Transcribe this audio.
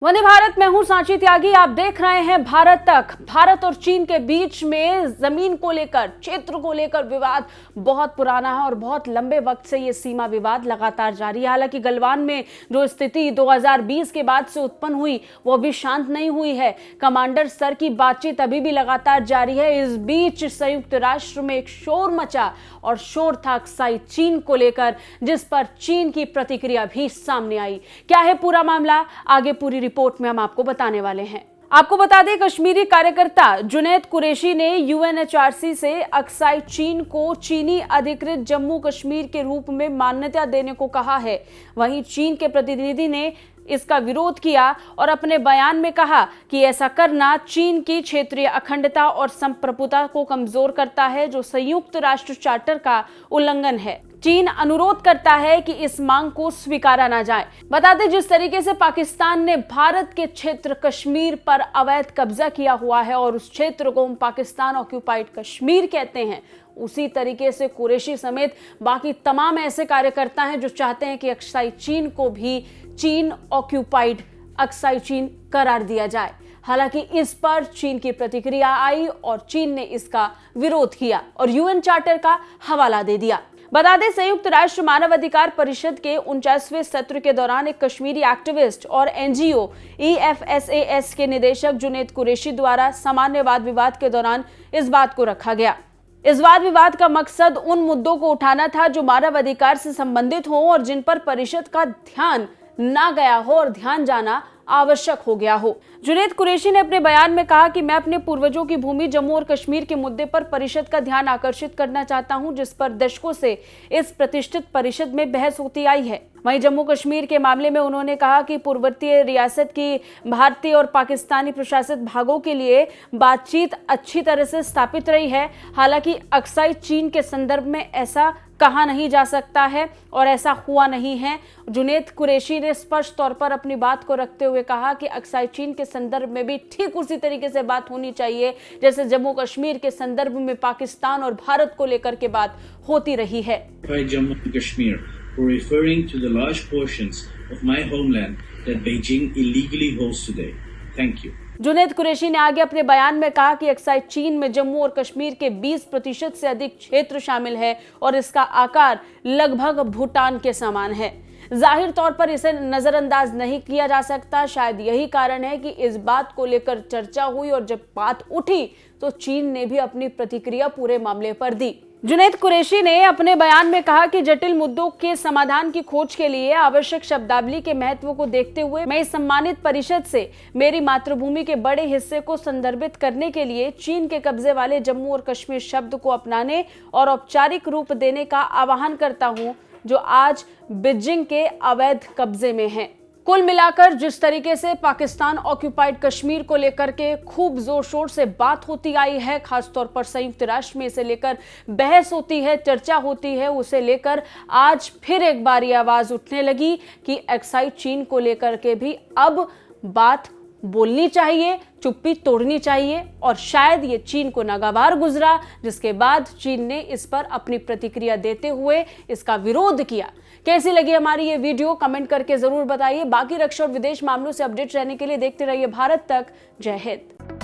वंदे भारत, मैं हूं सांची त्यागी। आप देख रहे हैं भारत तक। भारत और चीन के बीच में जमीन को लेकर, क्षेत्र को लेकर विवाद बहुत पुराना है और बहुत लंबे वक्त से ये सीमा विवाद लगातार जारी है। हालांकि गलवान में जो स्थिति 2020 के बाद से उत्पन्न हुई वो अभी शांत नहीं हुई है। कमांडर स्तर की बातचीत अभी भी लगातार जारी है। इस बीच संयुक्त राष्ट्र में एक शोर मचा और शोर था अक्साई चीन को लेकर, जिस पर चीन की प्रतिक्रिया भी सामने आई। क्या है पूरा मामला, आगे पूरी रिपोर्ट में हम आपको बताने वाले हैं। आपको बता दें, कश्मीरी कार्यकर्ता जुनैद कुरैशी ने यूएनएचआरसी से अक्साई चीन को चीनी अधिकृत जम्मू कश्मीर के रूप में मान्यता देने को कहा है। वहीं चीन के प्रतिनिधि ने इसका विरोध किया और अपने बयान में कहा कि ऐसा करना चीन की क्षेत्रीय अखंडता और संप्रभुता को कमजोर करता है, जो संयुक्त राष्ट्र चार्टर का उल्लंघन है। चीन अनुरोध करता है कि इस मांग को स्वीकारा ना जाए। बता दें, जिस तरीके से पाकिस्तान ने भारत के क्षेत्र कश्मीर पर अवैध कब्जा किया हुआ है और उस क्षेत्र को हम पाकिस्तान ऑक्यूपाइड कश्मीर कहते हैं, उसी तरीके से कुरैशी समेत बाकी तमाम ऐसे कार्यकर्ता हैं जो चाहते हैं कि अक्साई चीन को भी चीन ऑक्यूपाइड अक्साई चीन करार दिया जाए। हालांकि इस पर चीन की प्रतिक्रिया आई और चीन ने इसका विरोध किया और यूएन चार्टर का हवाला दे दिया। बता दें, संयुक्त राष्ट्र मानव अधिकार परिषद के 49वें सत्र के दौरान एक कश्मीरी एक्टिविस्ट और एनजीओ EFSAS के निदेशक जुनैद कुरैशी द्वारा सामान्य वाद विवाद के दौरान इस बात को रखा गया। इस वाद विवाद का मकसद उन मुद्दों को उठाना था जो मानव अधिकार से संबंधित हो और जिन पर परिषद का ध्यान ना गया हो और ध्यान जाना आवश्यक हो गया हो। जुनैद कुरैशी ने अपने बयान में कहा कि मैं अपने पूर्वजों की भूमि जम्मू और कश्मीर के मुद्दे पर परिषद का ध्यान आकर्षित करना चाहता हूं, जिस पर दशकों से इस प्रतिष्ठित परिषद में बहस होती आई है। वहीं जम्मू कश्मीर के मामले में उन्होंने कहा कि पूर्ववर्ती रियासत की भारतीय और पाकिस्तानी प्रशासित भागों के लिए बातचीत अच्छी तरह से स्थापित रही है। हालांकि अक्साई चीन के संदर्भ में ऐसा कहा नहीं जा सकता है और ऐसा हुआ नहीं है। जुनैद कुरैशी ने स्पष्ट तौर पर अपनी बात को रखते हुए कहा कि अक्साई चीन के संदर्भ में भी ठीक उसी तरीके से बात होनी चाहिए जैसे जम्मू कश्मीर के संदर्भ में पाकिस्तान और भारत को लेकर के बात होती रही है। Jammu and Kashmir for referring to the large portions of my homeland that Beijing illegally holds today. Thank you. Junaid Qureshi ने आगे अपने बयान में कहा कि अक्साई चीन में जम्मू और कश्मीर के 20% से अधिक क्षेत्र शामिल है और इसका आकार लगभग भूटान के समान है। जाहिर तौर पर इसे नजरअंदाज नहीं किया जा सकता। शायद यही कारण है कि इस बात को लेकर चर्चा हुई और जब बात उठी तो चीन ने भी अपनी प्रतिक्रिया पूरे मामले पर दी। जुनैद कुरैशी ने अपने बयान में कहा कि जटिल मुद्दों के समाधान की खोज के लिए आवश्यक शब्दावली के महत्व को देखते हुए मैं इस सम्मानित परिषद से मेरी मातृभूमि के बड़े हिस्से को संदर्भित करने के लिए चीन के कब्जे वाले जम्मू और कश्मीर शब्द को अपनाने और औपचारिक रूप देने का आह्वान करता हूं, जो आज बीजिंग के अवैध कब्जे में है। कुल मिलाकर जिस तरीके से पाकिस्तान ऑक्यूपाइड कश्मीर को लेकर के खूब जोर शोर से बात होती आई है, खासतौर पर संयुक्त राष्ट्र में इसे लेकर बहस होती है, चर्चा होती है, उसे लेकर आज फिर एक बार ये आवाज उठने लगी कि अक्साई चीन को लेकर के भी अब बात बोलनी चाहिए, चुप्पी तोड़नी चाहिए और शायद ये चीन को नागवार गुजरा, जिसके बाद चीन ने इस पर अपनी प्रतिक्रिया देते हुए इसका विरोध किया। कैसी लगी हमारी ये वीडियो, कमेंट करके जरूर बताइए। बाकी रक्षा और विदेश मामलों से अपडेट रहने के लिए देखते रहिए भारत तक। जय हिंद।